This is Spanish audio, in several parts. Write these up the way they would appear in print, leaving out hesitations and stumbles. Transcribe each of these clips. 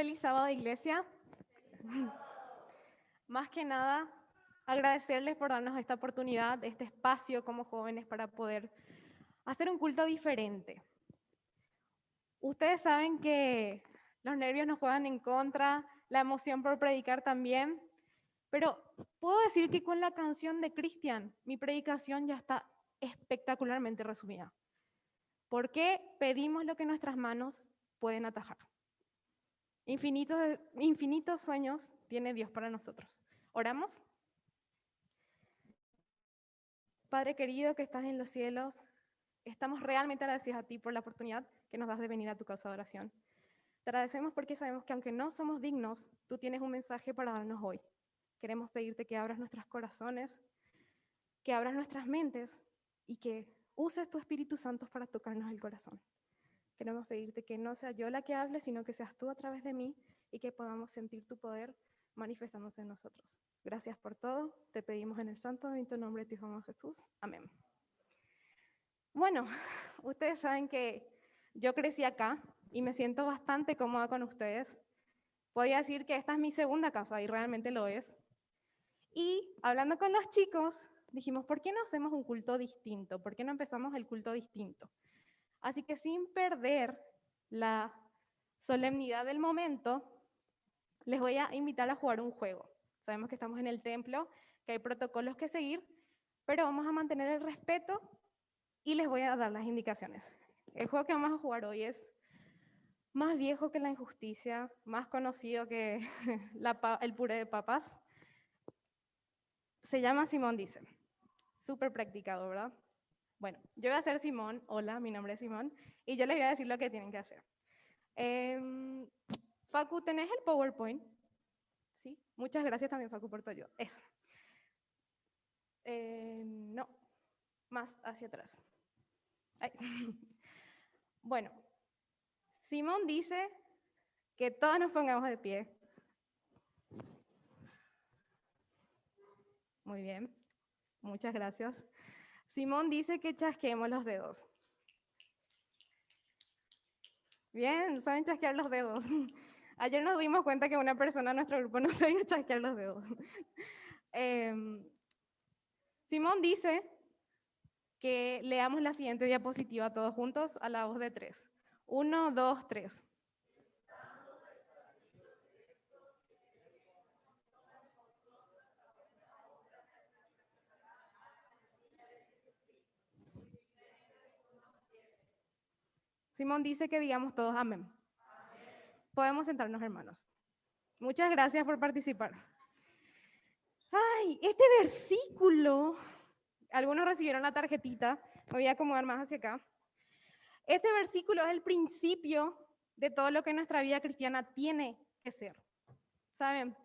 Feliz sábado, iglesia. Más que nada, agradecerles por darnos esta oportunidad, este espacio como jóvenes para poder hacer un culto diferente. Ustedes saben que los nervios nos juegan en contra, la emoción por predicar también, pero puedo decir que con la canción de Cristian, mi predicación ya está espectacularmente resumida. Porque pedimos lo que nuestras manos pueden atajar. Infinitos sueños tiene Dios para nosotros. ¿Oramos? Padre querido que estás en los cielos, estamos realmente agradecidos a ti por la oportunidad que nos das de venir a tu casa de oración. Te agradecemos porque sabemos que aunque no somos dignos, tú tienes un mensaje para darnos hoy. Queremos pedirte que abras nuestros corazones, que abras nuestras mentes y que uses tu Espíritu Santo para tocarnos el corazón. Queremos pedirte que no sea yo la que hable, sino que seas tú a través de mí y que podamos sentir tu poder manifestándose en nosotros. Gracias por todo. Te pedimos en el santo bendito nombre de tu Hijo Jesús. Amén. Bueno, ustedes saben que yo crecí acá y me siento bastante cómoda con ustedes. Podría decir que esta es mi segunda casa y realmente lo es. Y hablando con los chicos, dijimos, ¿por qué no hacemos un culto distinto? ¿Por qué no empezamos el culto distinto? Así que sin perder la solemnidad del momento, les voy a invitar a jugar un juego. Sabemos que estamos en el templo, que hay protocolos que seguir, pero vamos a mantener el respeto y les voy a dar las indicaciones. El juego que vamos a jugar hoy es más viejo que la injusticia, más conocido que el puré de papas. Se llama Simón Dice. Súper practicado, ¿verdad? Bueno, yo voy a ser Simón. Hola, mi nombre es Simón. Y yo les voy a decir lo que tienen que hacer. Facu, ¿tenés el PowerPoint? Sí. Muchas gracias también, Facu, por tu ayuda. Eso. No, más hacia atrás. Ay. Bueno, Simón dice que todos nos pongamos de pie. Muy bien, muchas gracias. Simón dice que chasqueemos los dedos. Bien, saben chasquear los dedos. Ayer nos dimos cuenta que una persona en nuestro grupo no sabía chasquear los dedos. Simón dice que leamos la siguiente diapositiva todos juntos a la voz de 3. 1, 2, 3. Simón dice que digamos todos amén. Podemos sentarnos, hermanos. Muchas gracias por participar. Ay, este versículo, algunos recibieron la tarjetita, me voy a acomodar más hacia acá. Este versículo es el principio de todo lo que nuestra vida cristiana tiene que ser. ¿Saben?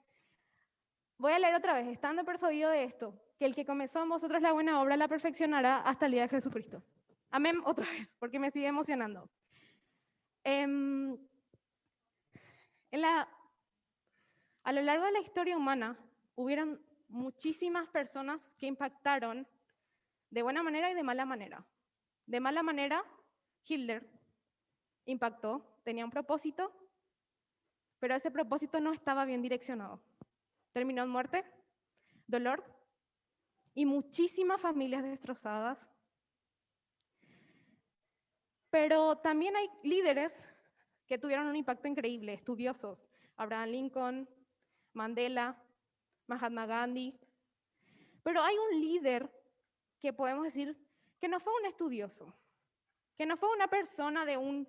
Voy a leer otra vez, estando persuadido de esto, que el que comenzó en vosotros la buena obra la perfeccionará hasta el día de Jesucristo. Amén, otra vez, porque me sigue emocionando. A lo largo de la historia humana, hubieron muchísimas personas que impactaron de buena manera y de mala manera. De mala manera, Hitler impactó, tenía un propósito, pero ese propósito no estaba bien direccionado. Terminó en muerte, dolor y muchísimas familias destrozadas. Pero también hay líderes que tuvieron un impacto increíble, estudiosos. Abraham Lincoln, Mandela, Mahatma Gandhi. Pero hay un líder que podemos decir que no fue un estudioso, que no fue una persona de un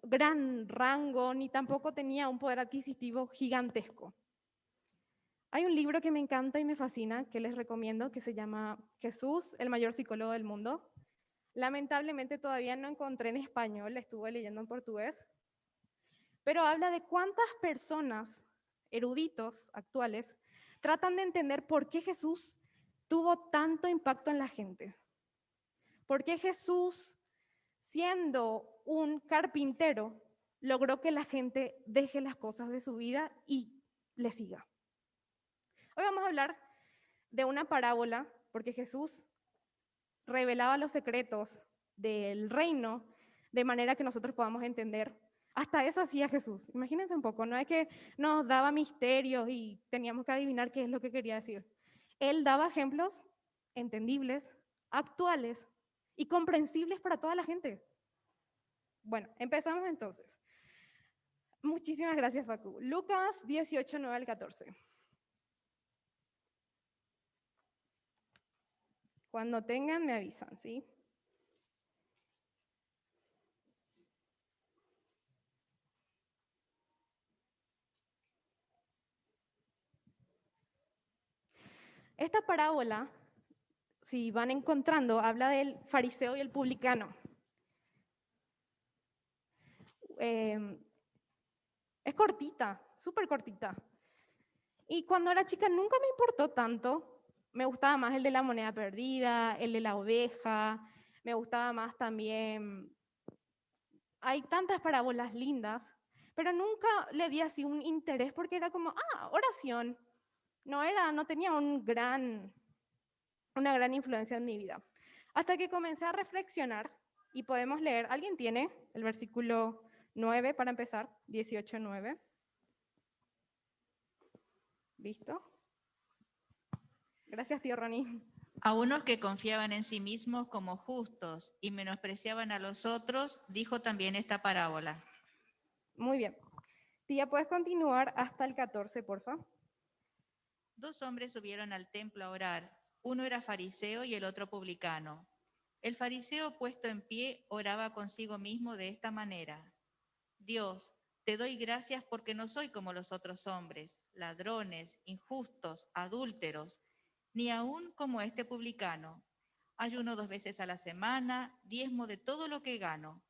gran rango, ni tampoco tenía un poder adquisitivo gigantesco. Hay un libro que me encanta y me fascina, que les recomiendo, que se llama Jesús, el mayor psicólogo del mundo. Lamentablemente todavía no encontré en español, estuve leyendo en portugués, pero habla de cuántas personas, eruditos actuales, tratan de entender por qué Jesús tuvo tanto impacto en la gente. ¿Por qué Jesús, siendo un carpintero, logró que la gente deje las cosas de su vida y le siga? Hoy vamos a hablar de una parábola, porque Jesús revelaba los secretos del reino de manera que nosotros podamos entender Hasta eso hacía Jesús. Imagínense un poco, no es que nos daba misterios y teníamos que adivinar qué es lo que quería decir. Él daba ejemplos entendibles, actuales y comprensibles para toda la gente. Bueno, empezamos entonces. Muchísimas gracias, Facu. Lucas 18, 9 al 14. Cuando tengan, me avisan, ¿sí? Esta parábola, si van encontrando, habla del fariseo y el publicano. Es cortita, súper cortita. Y cuando era chica nunca me importó tanto. Me gustaba más el de la moneda perdida, el de la oveja. Me gustaba más también. Hay tantas parábolas lindas, pero nunca le di así un interés porque era como, oración. No tenía una gran influencia en mi vida. Hasta que comencé a reflexionar y podemos leer, ¿alguien tiene el versículo 9 para empezar? 18:9. ¿Listo? Gracias, tío Ronnie. A unos que confiaban en sí mismos como justos y menospreciaban a los otros, dijo también esta parábola. Muy bien. Tía, ¿puedes continuar hasta el 14, porfa? 2 hombres subieron al templo a orar. Uno era fariseo y el otro publicano. El fariseo, puesto en pie, oraba consigo mismo de esta manera: Dios, te doy gracias porque no soy como los otros hombres, ladrones, injustos, adúlteros, ni aún como este publicano. Ayuno 2 veces a la semana, diezmo de todo lo que gano.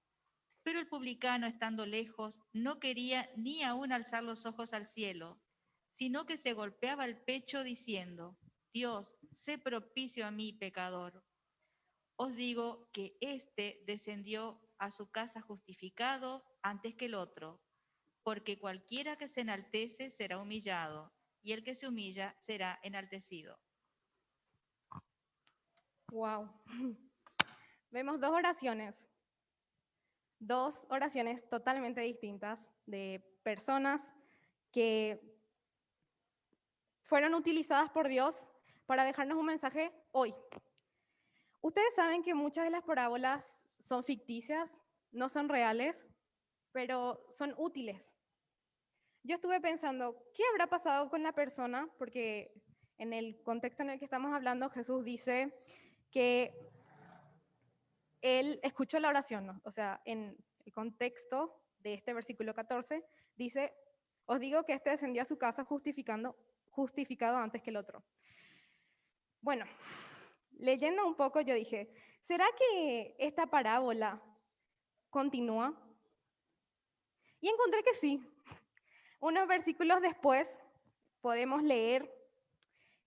Pero el publicano, estando lejos, no quería ni aún alzar los ojos al cielo, sino que se golpeaba el pecho diciendo: Dios, sé propicio a mí, pecador. Os digo que éste descendió a su casa justificado antes que el otro, porque cualquiera que se enaltece será humillado, y el que se humilla será enaltecido. Wow. Vemos dos oraciones totalmente distintas de personas que fueron utilizadas por Dios para dejarnos un mensaje hoy. Ustedes saben que muchas de las parábolas son ficticias, no son reales, pero son útiles. Yo estuve pensando, ¿qué habrá pasado con la persona? Porque en el contexto en el que estamos hablando, Jesús dice que él escuchó la oración, ¿no? O sea, en el contexto de este versículo 14, dice, os digo que este descendió a su casa justificado antes que el otro. Bueno, leyendo un poco yo dije, ¿será que esta parábola continúa? Y encontré que sí. Unos versículos después podemos leer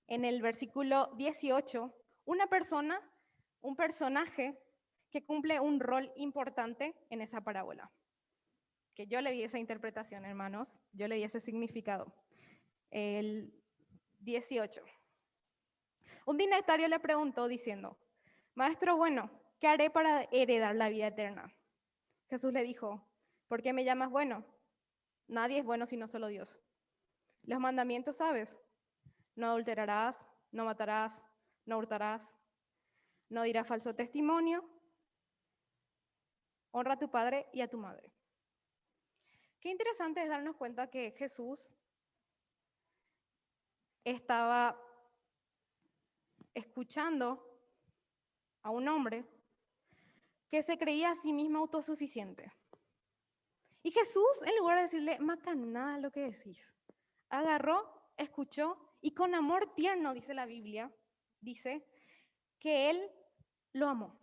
en el versículo 18 un personaje que cumple un rol importante en esa parábola. Que yo le di esa interpretación, hermanos, yo le di ese significado. El 18. Un dignatario le preguntó diciendo, Maestro bueno, ¿qué haré para heredar la vida eterna? Jesús le dijo, ¿por qué me llamas bueno? Nadie es bueno sino solo Dios. Los mandamientos sabes, no adulterarás, no matarás, no hurtarás, no dirás falso testimonio, honra a tu padre y a tu madre. Qué interesante es darnos cuenta que Jesús estaba escuchando a un hombre que se creía a sí mismo autosuficiente. Y Jesús, en lugar de decirle, macanada lo que decís, agarró, escuchó y con amor tierno, dice la Biblia, dice que él lo amó.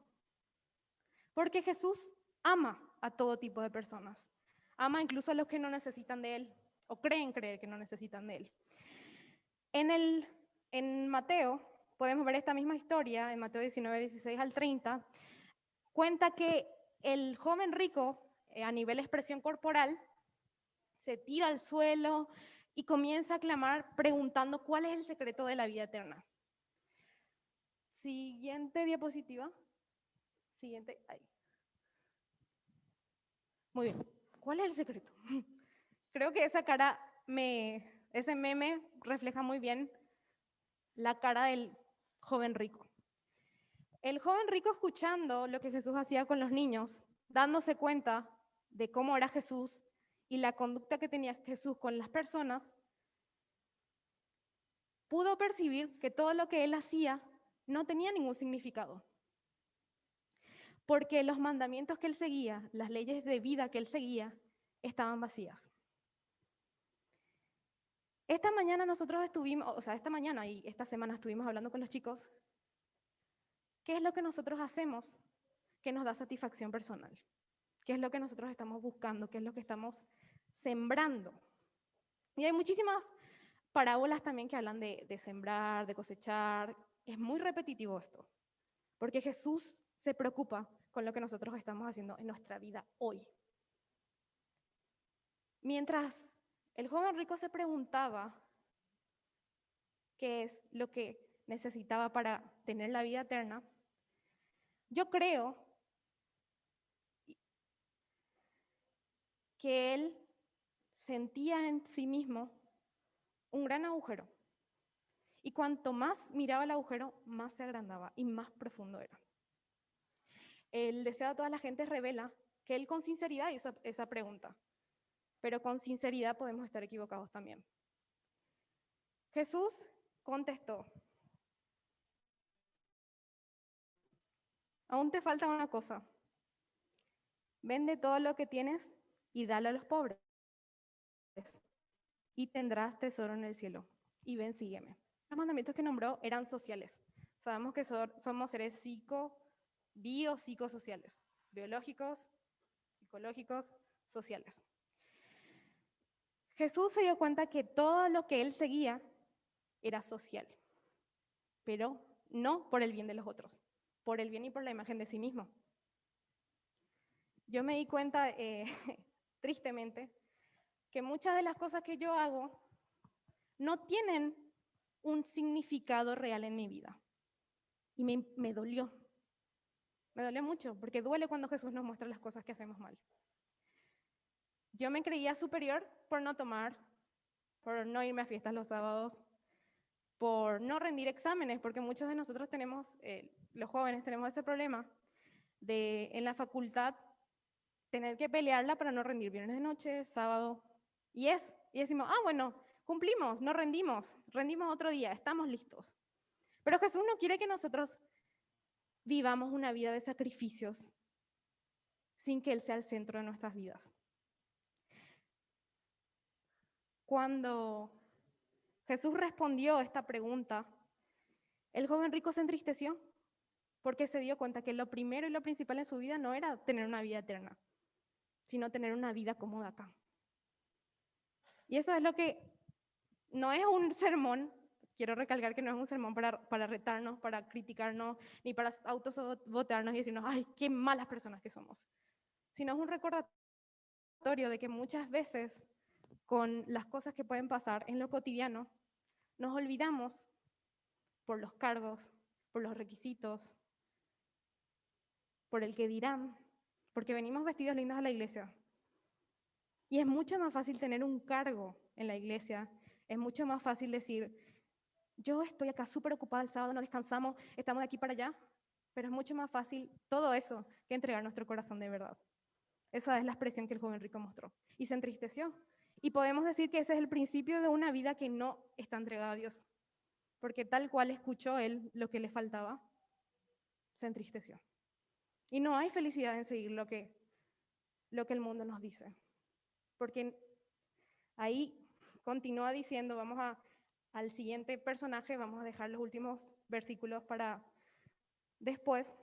Porque Jesús ama a todo tipo de personas. Ama incluso a los que no necesitan de él o creen creer que no necesitan de él. En Mateo podemos ver esta misma historia, en Mateo 19, 16 al 30, cuenta que el joven rico, a nivel expresión corporal, se tira al suelo y comienza a clamar preguntando cuál es el secreto de la vida eterna. Siguiente diapositiva. Siguiente. Ahí. Muy bien. ¿cuál es el secreto? Creo que ese meme refleja muy bien la cara del joven rico. El joven rico escuchando lo que Jesús hacía con los niños, dándose cuenta de cómo era Jesús y la conducta que tenía Jesús con las personas, pudo percibir que todo lo que él hacía no tenía ningún significado. Porque los mandamientos que él seguía, las leyes de vida que él seguía, estaban vacías. Esta mañana esta mañana y esta semana estuvimos hablando con los chicos, ¿qué es lo que nosotros hacemos que nos da satisfacción personal? ¿Qué es lo que nosotros estamos buscando? ¿Qué es lo que estamos sembrando? Y hay muchísimas parábolas también que hablan de sembrar, de cosechar. Es muy repetitivo esto, porque Jesús se preocupa con lo que nosotros estamos haciendo en nuestra vida hoy. Mientras el joven rico se preguntaba qué es lo que necesitaba para tener la vida eterna, yo creo que él sentía en sí mismo un gran agujero. Y cuanto más miraba el agujero, más se agrandaba y más profundo era. El deseo de toda la gente revela que él con sinceridad hizo esa pregunta, pero con sinceridad podemos estar equivocados también. Jesús contestó: aún te falta una cosa. Vende todo lo que tienes y dale a los pobres, y tendrás tesoro en el cielo. Y ven, sígueme. Los mandamientos que nombró eran sociales. Sabemos que somos seres biopsicosociales, biológicos, psicológicos, sociales. Jesús se dio cuenta que todo lo que él seguía era social, pero no por el bien de los otros, por el bien y por la imagen de sí mismo. Yo me di cuenta, tristemente, que muchas de las cosas que yo hago no tienen un significado real en mi vida. Y me dolió. Me dolió mucho, porque duele cuando Jesús nos muestra las cosas que hacemos mal. Yo me creía superior por no tomar, por no irme a fiestas los sábados, por no rendir exámenes, porque muchos de nosotros tenemos, los jóvenes tenemos ese problema de en la facultad tener que pelearla para no rendir viernes de noche, sábado, y decimos, bueno, cumplimos, no rendimos otro día, estamos listos. Pero Jesús no quiere que nosotros vivamos una vida de sacrificios sin que Él sea el centro de nuestras vidas. Cuando Jesús respondió esta pregunta, el joven rico se entristeció porque se dio cuenta que lo primero y lo principal en su vida no era tener una vida eterna, sino tener una vida cómoda acá. Y eso es lo que no es un sermón, quiero recalcar que no es un sermón para retarnos, para criticarnos, ni para autosabotearnos y decirnos, ay, qué malas personas que somos, sino es un recordatorio de que muchas veces con las cosas que pueden pasar en lo cotidiano, nos olvidamos por los cargos, por los requisitos, por el que dirán, porque venimos vestidos lindos a la iglesia. Y es mucho más fácil tener un cargo en la iglesia, es mucho más fácil decir, yo estoy acá súper ocupada el sábado, no descansamos, estamos de aquí para allá, pero es mucho más fácil todo eso que entregar nuestro corazón de verdad. Esa es la expresión que el joven rico mostró. Y se entristeció. Y podemos decir que ese es el principio de una vida que no está entregada a Dios. Porque tal cual escuchó él lo que le faltaba, se entristeció. Y no hay felicidad en seguir lo que el mundo nos dice. Porque ahí continúa diciendo, al siguiente personaje, vamos a dejar los últimos versículos para después.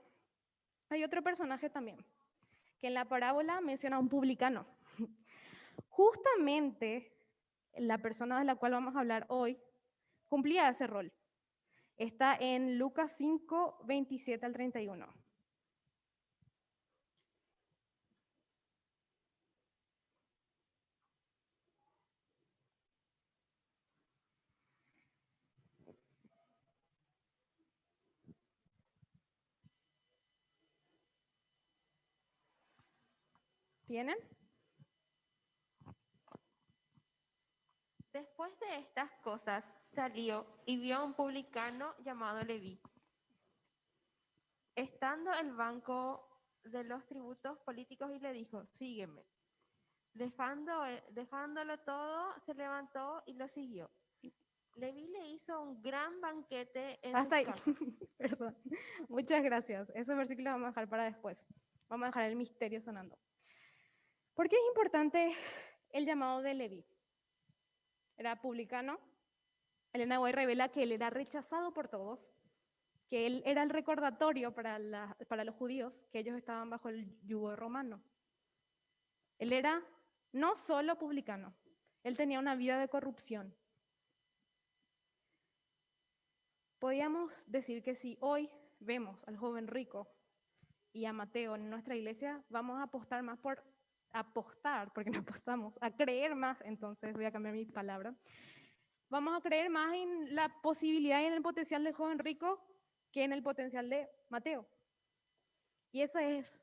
Hay otro personaje también, que en la parábola menciona a un publicano. Justamente la persona de la cual vamos a hablar hoy cumplía ese rol. Está en Lucas 5, 27 al 31. ¿Tienen? Después de estas cosas salió y vio a un publicano llamado Leví, estando el banco de los tributos políticos y le dijo, sígueme. Dejándolo todo, se levantó y lo siguió. Leví le hizo un gran banquete en Hasta su ahí. casa. Perdón. Muchas gracias. Esos versículos vamos a dejar para después. Vamos a dejar el misterio sonando. ¿Por qué es importante el llamado de Leví? Era publicano. Elena White revela que él era rechazado por todos, que él era el recordatorio para los judíos, que ellos estaban bajo el yugo romano. Él era no solo publicano, él tenía una vida de corrupción. Podríamos decir que si hoy vemos al joven rico y a Mateo en nuestra iglesia, vamos a apostar más por apostar, porque no apostamos, a creer más, entonces voy a cambiar mi palabra. Vamos a creer más en la posibilidad y en el potencial del joven rico que en el potencial de Mateo. Y ese es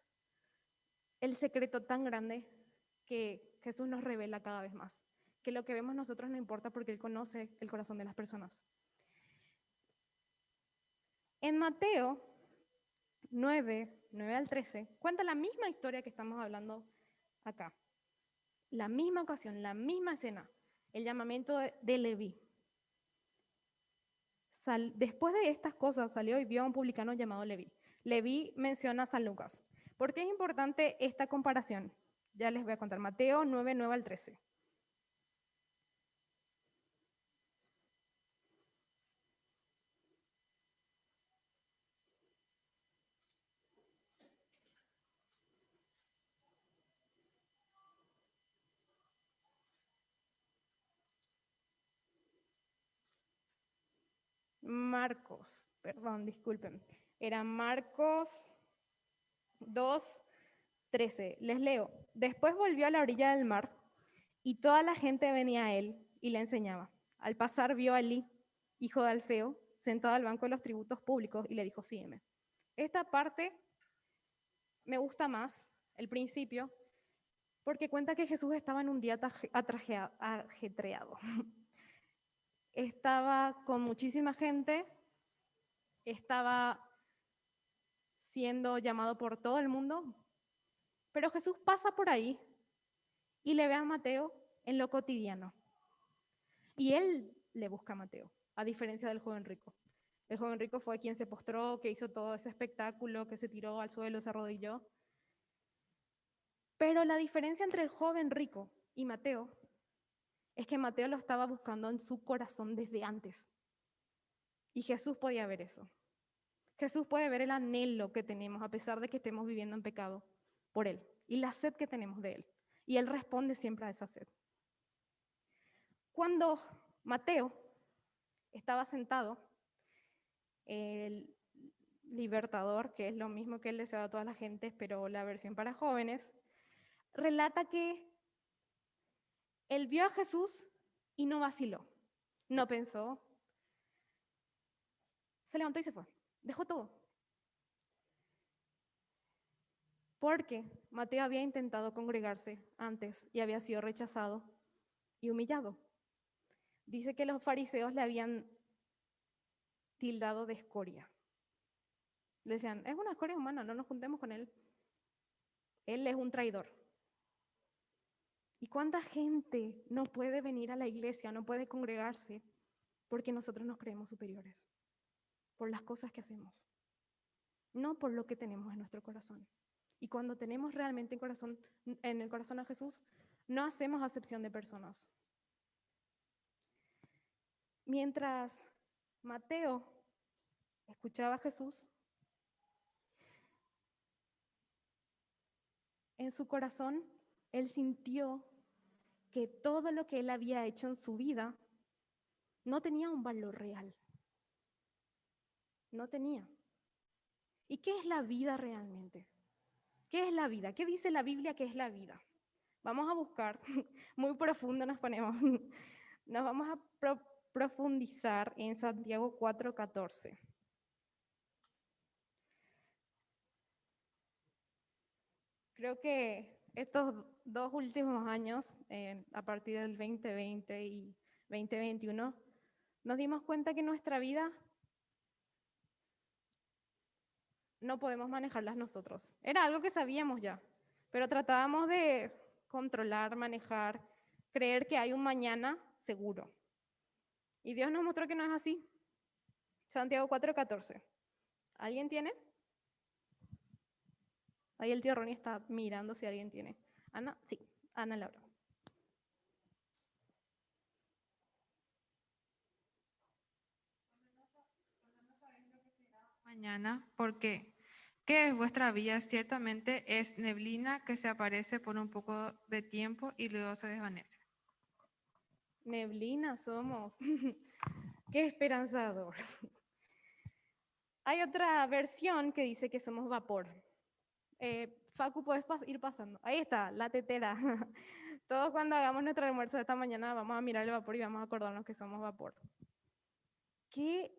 el secreto tan grande que Jesús nos revela cada vez más, que lo que vemos nosotros no importa porque Él conoce el corazón de las personas. En Mateo 9 al 13, cuenta la misma historia que estamos hablando acá. La misma ocasión, la misma escena, el llamamiento de Leví. Después de estas cosas salió y vio a un publicano llamado Leví. Leví menciona a San Lucas. ¿Por qué es importante esta comparación? Ya les voy a contar. Mateo 9 al 13. Marcos, perdón, disculpen. Era Marcos 2:13. Les leo. Después volvió a la orilla del mar y toda la gente venía a él y le enseñaba. Al pasar vio a Elí, hijo de Alfeo, sentado al banco de los tributos públicos y le dijo, sígueme. Esta parte me gusta más, el principio, porque cuenta que Jesús estaba en un día ajetreado. Estaba con muchísima gente, estaba siendo llamado por todo el mundo, pero Jesús pasa por ahí y le ve a Mateo en lo cotidiano. Y él le busca a Mateo, a diferencia del joven rico. El joven rico fue quien se postró, que hizo todo ese espectáculo, que se tiró al suelo, se arrodilló. Pero la diferencia entre el joven rico y Mateo es que Mateo lo estaba buscando en su corazón desde antes. Y Jesús podía ver eso. Jesús puede ver el anhelo que tenemos a pesar de que estemos viviendo en pecado por Él y la sed que tenemos de Él. Y Él responde siempre a esa sed. Cuando Mateo estaba sentado, el libertador, que es lo mismo que él deseaba a todas las gentes, pero la versión para jóvenes, relata que él vio a Jesús y no vaciló, no pensó, se levantó y se fue, dejó todo. Porque Mateo había intentado congregarse antes y había sido rechazado y humillado. Dice que los fariseos le habían tildado de escoria. Le decían, es una escoria humana, no nos juntemos con él. Él es un traidor. ¿Y cuánta gente no puede venir a la iglesia, no puede congregarse porque nosotros nos creemos superiores? Por las cosas que hacemos, no por lo que tenemos en nuestro corazón. Y cuando tenemos realmente en el corazón a Jesús, no hacemos acepción de personas. Mientras Mateo escuchaba a Jesús, en su corazón él sintió que todo lo que él había hecho en su vida no tenía un valor real. No tenía. ¿Y qué es la vida realmente? ¿Qué es la vida? ¿Qué dice la Biblia que es la vida? Vamos a buscar, muy profundo nos ponemos. Nos vamos a profundizar en Santiago 4:14. Creo que estos 2 últimos años, a partir del 2020 y 2021, nos dimos cuenta que nuestra vida no podemos manejarlas nosotros. Era algo que sabíamos ya, pero tratábamos de controlar, manejar, creer que hay un mañana seguro. Y Dios nos mostró que no es así. Santiago 4:14. ¿Alguien tiene? Ahí el tío Ronnie está mirando si alguien tiene. Ana, sí, Ana Laura. Mañana, porque ¿qué es vuestra vida? Ciertamente es neblina que se aparece por un poco de tiempo y luego se desvanece. Neblina somos. Qué esperanzador. Hay otra versión que dice que somos vapor. Facu, puedes ir pasando. Ahí está, la tetera. Todos cuando hagamos nuestro almuerzo de esta mañana vamos a mirar el vapor y vamos a acordarnos que somos vapor. Qué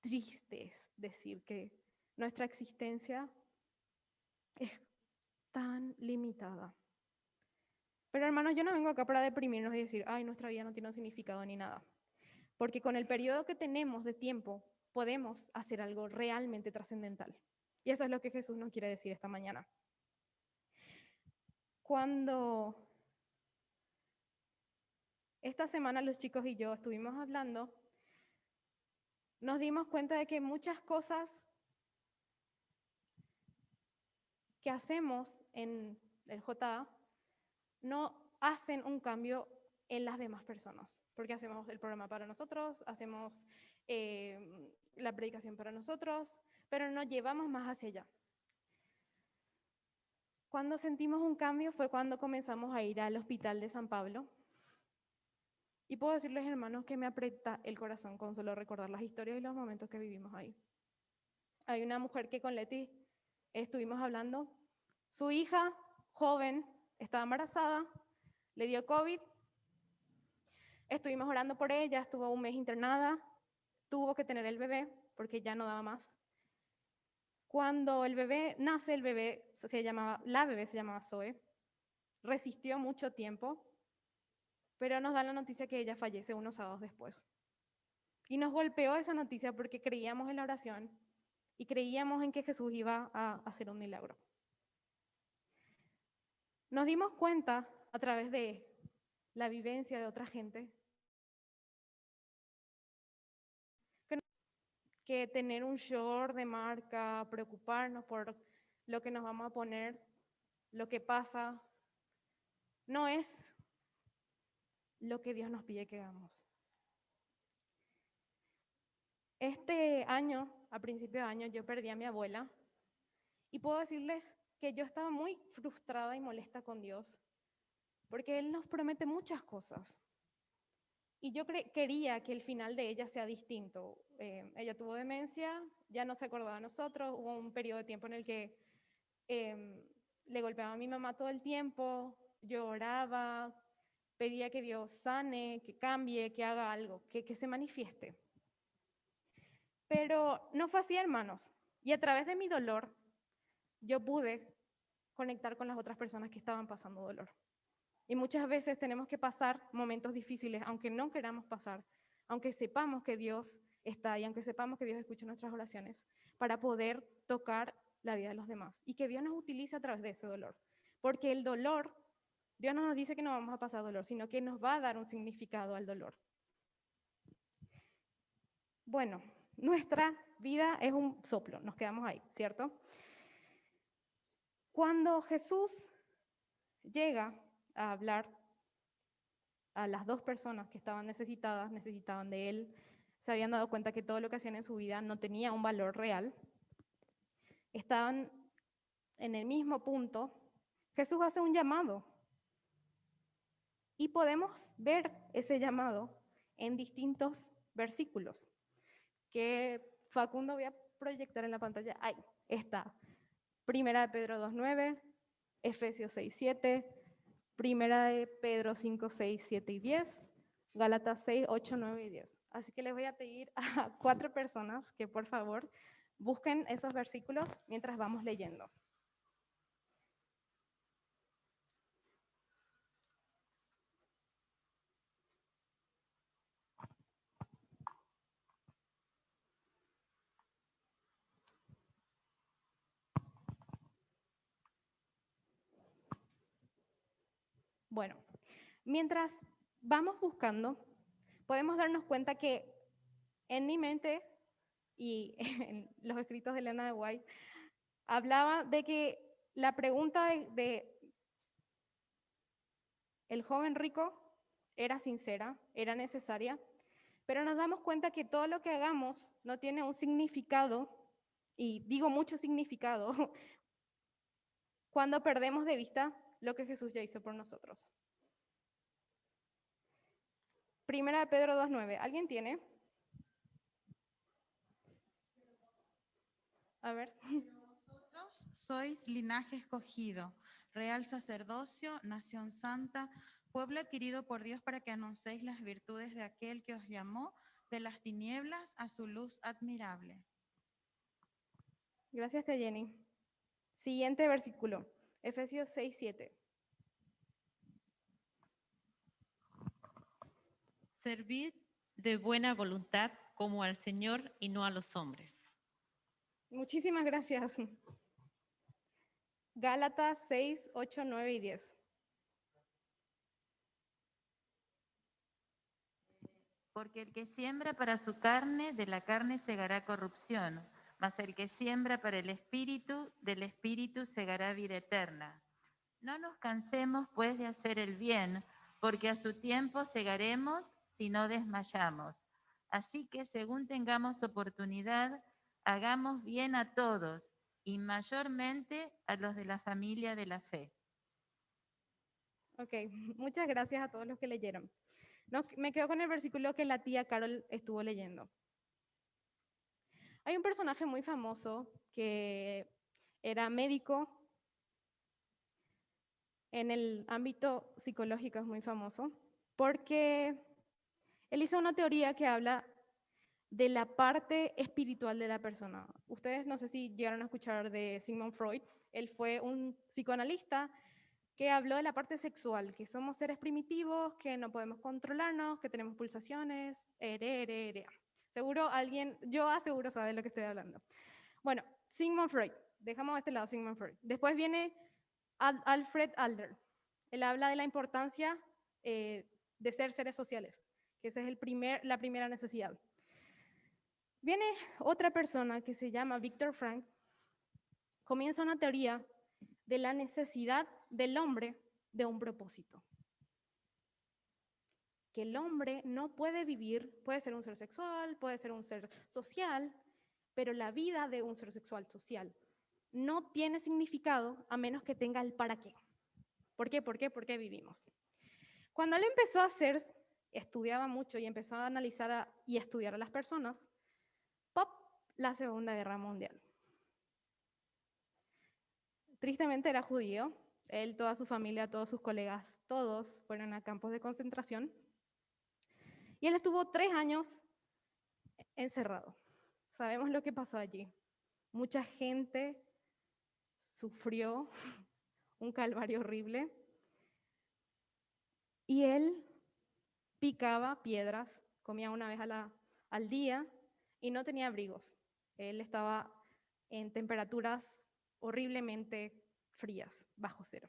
triste es decir que nuestra existencia es tan limitada. Pero hermanos, yo no vengo acá para deprimirnos y decir, ay, nuestra vida no tiene un significado ni nada. Porque con el periodo que tenemos de tiempo podemos hacer algo realmente trascendental. Y eso es lo que Jesús nos quiere decir esta mañana. Cuando esta semana los chicos y yo estuvimos hablando, nos dimos cuenta de que muchas cosas que hacemos en el JA no hacen un cambio en las demás personas, porque hacemos el programa para nosotros, hacemos la predicación para nosotros, pero no llevamos más hacia allá. Cuando sentimos un cambio fue cuando comenzamos a ir al hospital de San Pablo. Y puedo decirles, hermanos, que me aprieta el corazón con solo recordar las historias y los momentos que vivimos ahí. Hay una mujer que con Leti estuvimos hablando. Su hija, joven, estaba embarazada, le dio COVID. Estuvimos orando por ella, estuvo un mes internada, tuvo que tener el bebé porque ya no daba más. Cuando el bebé nace, la bebé se llamaba Zoe, resistió mucho tiempo, pero nos da la noticia que ella fallece unos sábados después. Y nos golpeó esa noticia porque creíamos en la oración y creíamos en que Jesús iba a hacer un milagro. Nos dimos cuenta a través de la vivencia de otra gente que tener un short de marca, preocuparnos por lo que nos vamos a poner, lo que pasa, no es lo que Dios nos pide que hagamos. Este año, a principio de año, yo perdí a mi abuela y puedo decirles que yo estaba muy frustrada y molesta con Dios porque Él nos promete muchas cosas. Y yo quería que el final de ella sea distinto. Ella tuvo demencia, ya no se acordaba de nosotros, hubo un periodo de tiempo en el que le golpeaba a mi mamá todo el tiempo, lloraba, pedía que Dios sane, que cambie, que haga algo, que se manifieste. Pero no fue así, hermanos. Y a través de mi dolor, yo pude conectar con las otras personas que estaban pasando dolor. Y muchas veces tenemos que pasar momentos difíciles, aunque no queramos pasar, aunque sepamos que Dios está ahí, aunque sepamos que Dios escucha nuestras oraciones, para poder tocar la vida de los demás. Y que Dios nos utilice a través de ese dolor. Porque el dolor, Dios no nos dice que no vamos a pasar dolor, sino que nos va a dar un significado al dolor. Bueno, nuestra vida es un soplo, nos quedamos ahí, ¿cierto? Cuando Jesús llega a hablar a las dos personas que estaban necesitaban de Él, se habían dado cuenta que todo lo que hacían en su vida no tenía un valor real, estaban en el mismo punto, Jesús hace un llamado. Y podemos ver ese llamado en distintos versículos que Facundo voy a proyectar en la pantalla. Ahí está. Primera de Pedro 2:9, Efesios 6:7, Primera de Pedro 5:6, 7 y 10, Gálatas 6, 8, 9 y 10. Así que les voy a pedir a 4 personas que por favor busquen esos versículos mientras vamos leyendo. Bueno, mientras vamos buscando, podemos darnos cuenta que en mi mente y en los escritos de Elena de White, hablaba de que la pregunta de el joven rico era sincera, era necesaria, pero nos damos cuenta que todo lo que hagamos no tiene un significado, y digo mucho significado, cuando perdemos de vista lo que Jesús ya hizo por nosotros. Primera de Pedro 2:9. ¿Alguien tiene? A ver. Vosotros sois linaje escogido, real sacerdocio, nación santa, pueblo adquirido por Dios para que anunciéis las virtudes de aquel que os llamó de las tinieblas a su luz admirable. Gracias, Jenny. Siguiente versículo, Efesios 6:7. Servid de buena voluntad como al Señor y no a los hombres. Muchísimas gracias. Gálatas 6, 8, 9 y 10. Porque el que siembra para su carne, de la carne segará corrupción, mas el que siembra para el Espíritu, del Espíritu segará vida eterna. No nos cansemos, pues, de hacer el bien, porque a su tiempo segaremos si no desmayamos. Así que, según tengamos oportunidad, hagamos bien a todos, y mayormente a los de la familia de la fe. Ok, muchas gracias a todos los que leyeron. No, me quedo con el versículo que la tía Carol estuvo leyendo. Hay un personaje muy famoso que era médico, en el ámbito psicológico es muy famoso, porque él hizo una teoría que habla de la parte espiritual de la persona. Ustedes no sé si llegaron a escuchar de Sigmund Freud. Él fue un psicoanalista que habló de la parte sexual, que somos seres primitivos, que no podemos controlarnos, que tenemos pulsaciones, Seguro alguien, yo aseguro sabe lo que estoy hablando. Bueno, Sigmund Freud, dejamos de este lado Sigmund Freud. Después viene Alfred Adler. Él habla de la importancia de ser seres sociales, que esa es la primera necesidad. Viene otra persona que se llama Viktor Frankl, comienza una teoría de la necesidad del hombre de un propósito. Que el hombre no puede vivir, puede ser un ser sexual, puede ser un ser social, pero la vida de un ser sexual social no tiene significado a menos que tenga el para qué. ¿Por qué? ¿Por qué? ¿Por qué vivimos? Cuando él empezó a hacer, estudiaba mucho y empezó a analizar y a estudiar a las personas, ¡pop! La Segunda Guerra Mundial. Tristemente era judío, él, toda su familia, todos sus colegas, todos fueron a campos de concentración. Y él estuvo 3 años encerrado. Sabemos lo que pasó allí. Mucha gente sufrió un calvario horrible. Y él picaba piedras, comía una vez al día y no tenía abrigos. Él estaba en temperaturas horriblemente frías, bajo cero.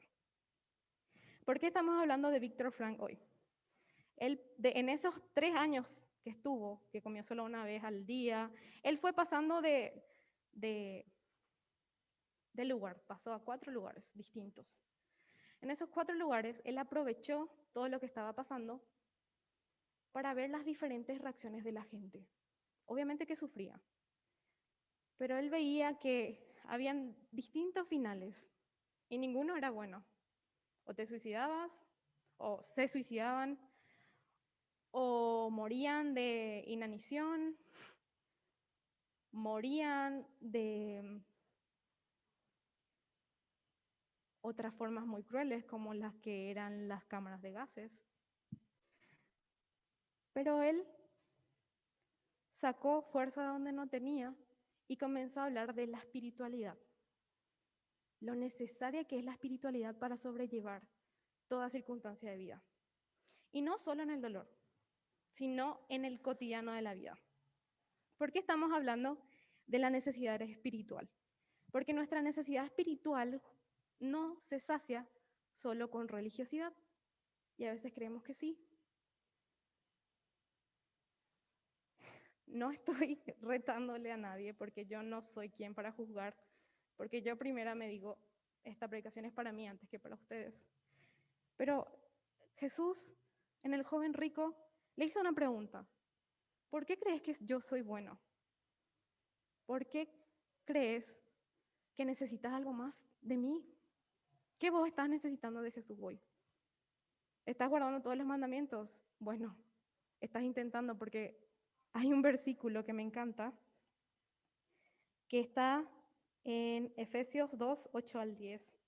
¿Por qué estamos hablando de Viktor Frankl hoy? Él, en esos 3 años que estuvo, que comió solo una vez al día, él fue pasando de lugar, pasó a 4 lugares distintos. En esos 4 lugares, él aprovechó todo lo que estaba pasando para ver las diferentes reacciones de la gente. Obviamente que sufría, pero él veía que habían distintos finales y ninguno era bueno. O te suicidabas, o se suicidaban, o morían de inanición, morían de otras formas muy crueles, como las que eran las cámaras de gases. Pero él sacó fuerza donde no tenía y comenzó a hablar de la espiritualidad, lo necesaria que es la espiritualidad para sobrellevar toda circunstancia de vida. Y no solo en el dolor, sino en el cotidiano de la vida. ¿Por qué estamos hablando de la necesidad espiritual? Porque nuestra necesidad espiritual no se sacia solo con religiosidad. Y a veces creemos que sí. No estoy retándole a nadie porque yo no soy quien para juzgar, porque yo primero me digo, esta predicación es para mí antes que para ustedes. Pero Jesús, en el joven rico, le hizo una pregunta. ¿Por qué crees que yo soy bueno? ¿Por qué crees que necesitas algo más de mí? ¿Qué vos estás necesitando de Jesús hoy? ¿Estás guardando todos los mandamientos? Bueno, estás intentando porque hay un versículo que me encanta, que está en Efesios 2, 8 al 10,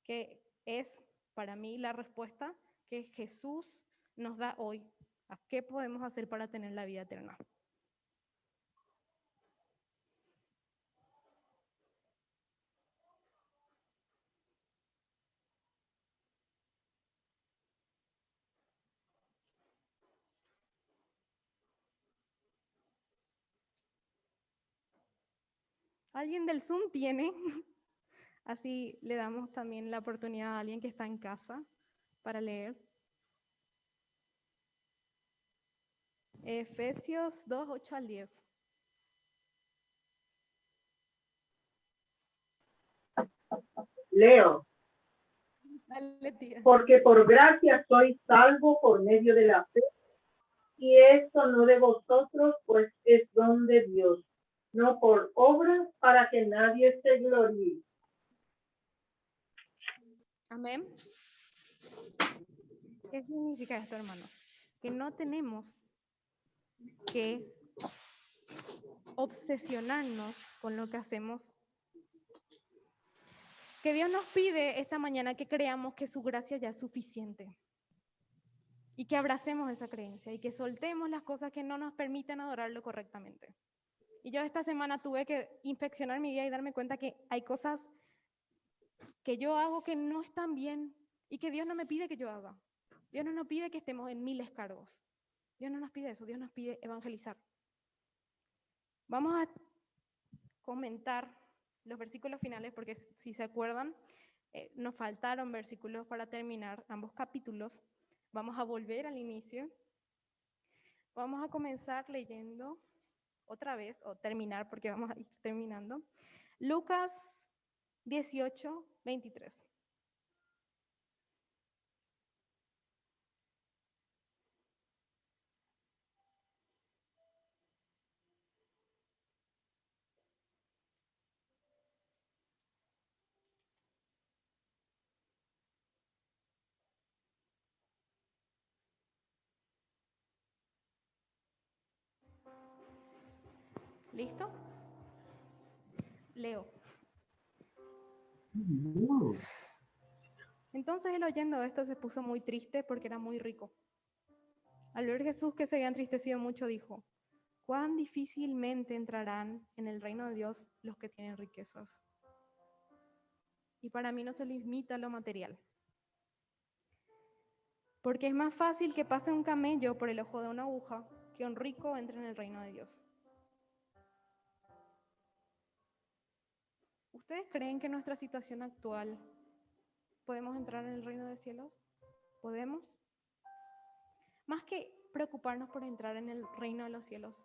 que es para mí la respuesta que Jesús nos da hoy a qué podemos hacer para tener la vida eterna. ¿Alguien del Zoom tiene? Así le damos también la oportunidad a alguien que está en casa para leer. Efesios 2, 8 al 10. Leo, Dale, tía. porque por gracia sois salvo por medio de la fe, y esto no de vosotros, pues es don de Dios, no por obras para que nadie se gloríe. Amén. ¿Qué significa esto, hermanos? Que no tenemos que obsesionarnos con lo que hacemos. Que Dios nos pide esta mañana que creamos que su gracia ya es suficiente. Y que abracemos esa creencia y que soltemos las cosas que no nos permiten adorarlo correctamente. Y yo esta semana tuve que inspeccionar mi vida y darme cuenta que hay cosas que yo hago que no están bien y que Dios no me pide que yo haga. Dios no nos pide que estemos en miles cargos. Dios no nos pide eso, Dios nos pide evangelizar. Vamos a comentar los versículos finales porque si se acuerdan, nos faltaron versículos para terminar ambos capítulos. Vamos a volver al inicio. Vamos a comenzar leyendo otra vez, o terminar porque vamos a ir terminando. Lucas 18, 23. ¿Listo? Leo. Entonces él oyendo esto se puso muy triste porque era muy rico. Al ver Jesús que se había entristecido mucho, dijo, cuán difícilmente entrarán en el reino de Dios los que tienen riquezas. Y para mí no se limita a lo material. Porque es más fácil que pase un camello por el ojo de una aguja que un rico entre en el reino de Dios. ¿Ustedes creen que en nuestra situación actual podemos entrar en el reino de cielos? ¿Podemos? Más que preocuparnos por entrar en el reino de los cielos,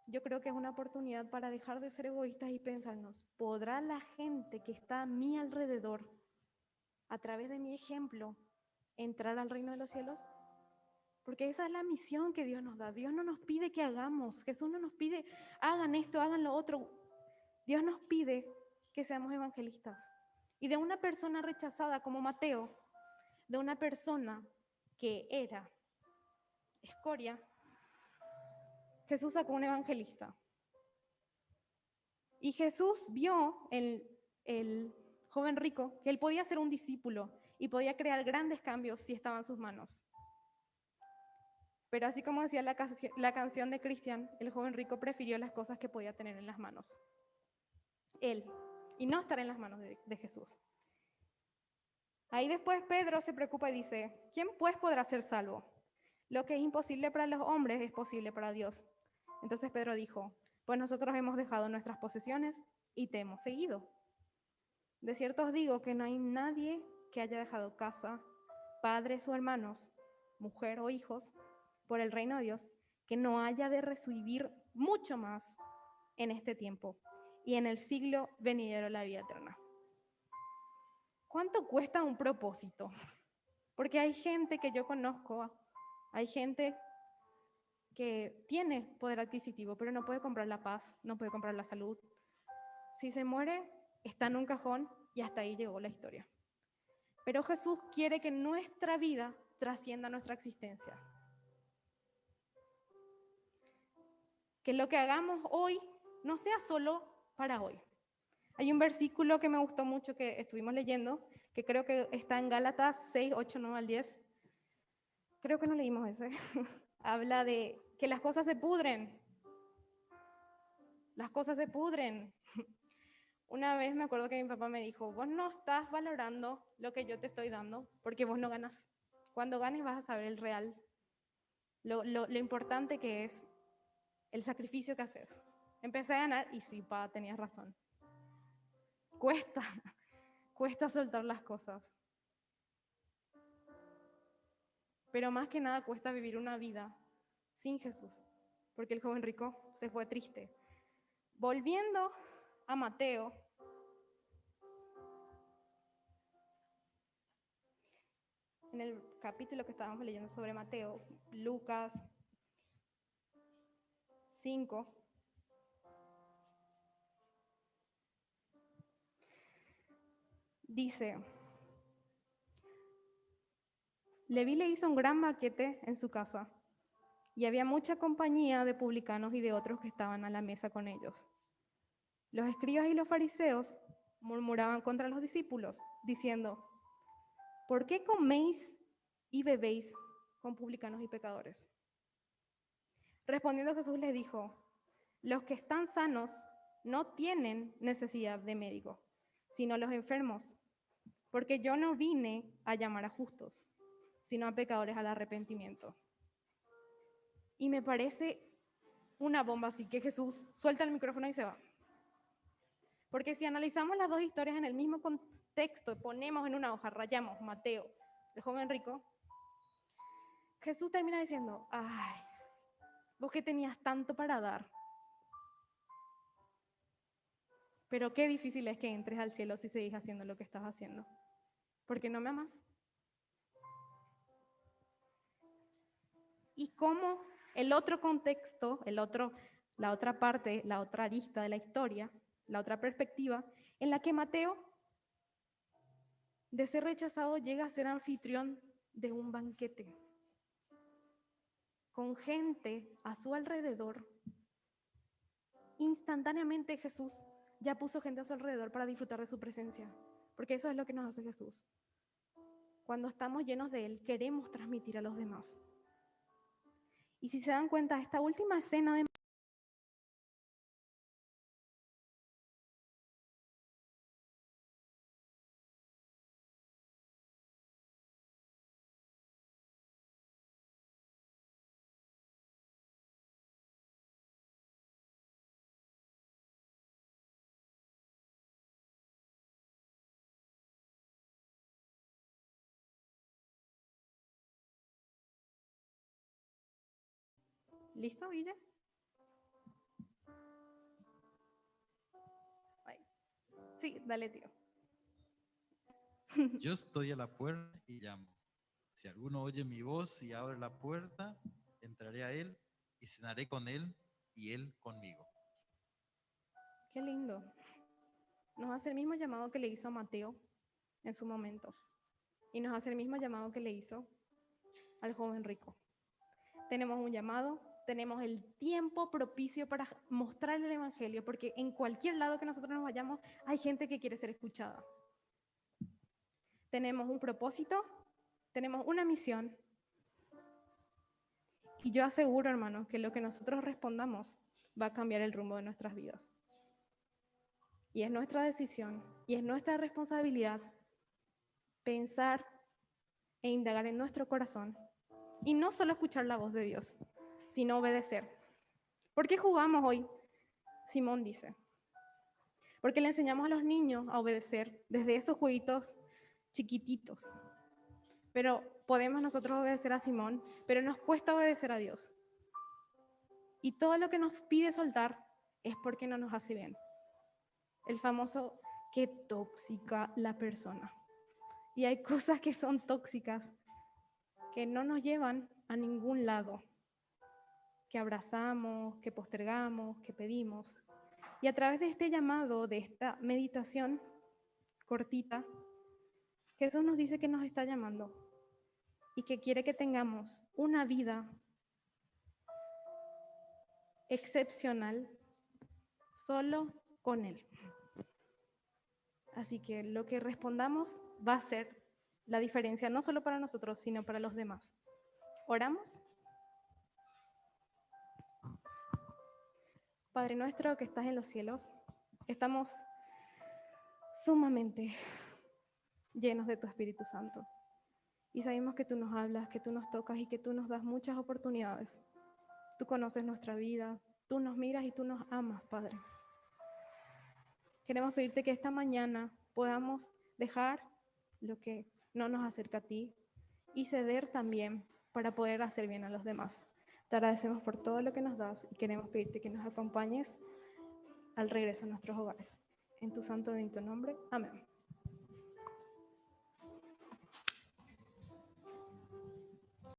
yo creo que es una oportunidad para dejar de ser egoístas y pensarnos, ¿podrá la gente que está a mi alrededor, a través de mi ejemplo, entrar al reino de los cielos? Porque esa es la misión que Dios nos da. Dios no nos pide que hagamos. Jesús no nos pide, hagan esto, hagan lo otro. Dios nos pide que seamos evangelistas. Y de una persona rechazada como Mateo, de una persona que era escoria, Jesús sacó un evangelista. Y Jesús vio el joven rico que él podía ser un discípulo y podía crear grandes cambios si estaba en sus manos. Pero así como decía la canción de Cristian, el joven rico prefirió las cosas que podía tener en las manos. Él, y no estar en las manos de Jesús. Ahí después Pedro se preocupa y dice, ¿quién pues podrá ser salvo? Lo que es imposible para los hombres es posible para Dios. Entonces Pedro dijo, pues nosotros hemos dejado nuestras posesiones y te hemos seguido. De cierto os digo que no hay nadie que haya dejado casa, padres o hermanos, mujer o hijos, por el reino de Dios, que no haya de recibir mucho más en este tiempo y en el siglo venidero la vida eterna. ¿Cuánto cuesta un propósito? Porque hay gente que yo conozco, hay gente que tiene poder adquisitivo, pero no puede comprar la paz, no puede comprar la salud. Si se muere, está en un cajón y hasta ahí llegó la historia. Pero Jesús quiere que nuestra vida trascienda nuestra existencia. Que lo que hagamos hoy no sea solo para hoy. Hay un versículo que me gustó mucho que estuvimos leyendo, que creo que está en Gálatas 6, 8, 9 al 10. Creo que no leímos ese. Habla de que las cosas se pudren. Las cosas se pudren. Una vez me acuerdo que mi papá me dijo, vos no estás valorando lo que yo te estoy dando porque vos no ganas. Cuando ganes vas a saber el real, lo importante que es el sacrificio que haces. Empecé a ganar y sí, pa, tenías razón. Cuesta soltar las cosas. Pero más que nada cuesta vivir una vida sin Jesús, porque el joven rico se fue triste. Volviendo a Mateo, en el capítulo que estábamos leyendo sobre Mateo, Lucas 5, dice, Leví le hizo un gran banquete en su casa y había mucha compañía de publicanos y de otros que estaban a la mesa con ellos. Los escribas y los fariseos murmuraban contra los discípulos, diciendo, ¿por qué coméis y bebéis con publicanos y pecadores? Respondiendo Jesús les dijo, los que están sanos no tienen necesidad de médico, sino los enfermos, porque yo no vine a llamar a justos, sino a pecadores al arrepentimiento. Y me parece una bomba así, que Jesús suelta el micrófono y se va. Porque si analizamos las dos historias en el mismo contexto, ponemos en una hoja, rayamos Mateo, el joven rico, Jesús termina diciendo, ay, vos que tenías tanto para dar, pero qué difícil es que entres al cielo si seguís haciendo lo que estás haciendo, porque no me amas. Y cómo el otro contexto, la otra parte, la otra arista de la historia, la otra perspectiva, en la que Mateo, de ser rechazado, llega a ser anfitrión de un banquete, con gente a su alrededor. Instantáneamente Jesús ya puso gente a su alrededor para disfrutar de su presencia, porque eso es lo que nos hace Jesús. Cuando estamos llenos de Él, queremos transmitir a los demás. Y si se dan cuenta, esta última escena de ¿listo, Guille? Ay. Sí, dale, tío. Yo estoy a la puerta y llamo. Si alguno oye mi voz y abre la puerta, entraré a él y cenaré con él y él conmigo. Qué lindo. Nos hace el mismo llamado que le hizo a Mateo en su momento. Y nos hace el mismo llamado que le hizo al joven rico. Tenemos un llamado, tenemos el tiempo propicio para mostrar el evangelio, porque en cualquier lado que nosotros nos vayamos, hay gente que quiere ser escuchada. Tenemos un propósito, tenemos una misión. Y yo aseguro, hermanos, que lo que nosotros respondamos va a cambiar el rumbo de nuestras vidas. Y es nuestra decisión y es nuestra responsabilidad pensar e indagar en nuestro corazón. Y no solo escuchar la voz de Dios, sino obedecer. ¿Por qué jugamos hoy? Simón dice. Porque le enseñamos a los niños a obedecer desde esos jueguitos chiquititos. Pero podemos nosotros obedecer a Simón, pero nos cuesta obedecer a Dios. Y todo lo que nos pide soltar es porque no nos hace bien. El famoso, qué tóxica la persona. Y hay cosas que son tóxicas, que no nos llevan a ningún lado, que abrazamos, que postergamos, que pedimos. Y a través de este llamado, de esta meditación cortita, Jesús nos dice que nos está llamando y que quiere que tengamos una vida excepcional solo con Él. Así que lo que respondamos va a ser la diferencia, no solo para nosotros, sino para los demás. ¿Oramos? Padre nuestro que estás en los cielos, estamos sumamente llenos de tu Espíritu Santo. Y sabemos que tú nos hablas, que tú nos tocas y que tú nos das muchas oportunidades. Tú conoces nuestra vida, tú nos miras y tú nos amas, Padre. Queremos pedirte que esta mañana podamos dejar lo que no nos acerca a ti y ceder también para poder hacer bien a los demás. Te agradecemos por todo lo que nos das y queremos pedirte que nos acompañes al regreso a nuestros hogares. En tu santo bendito nombre. Amén.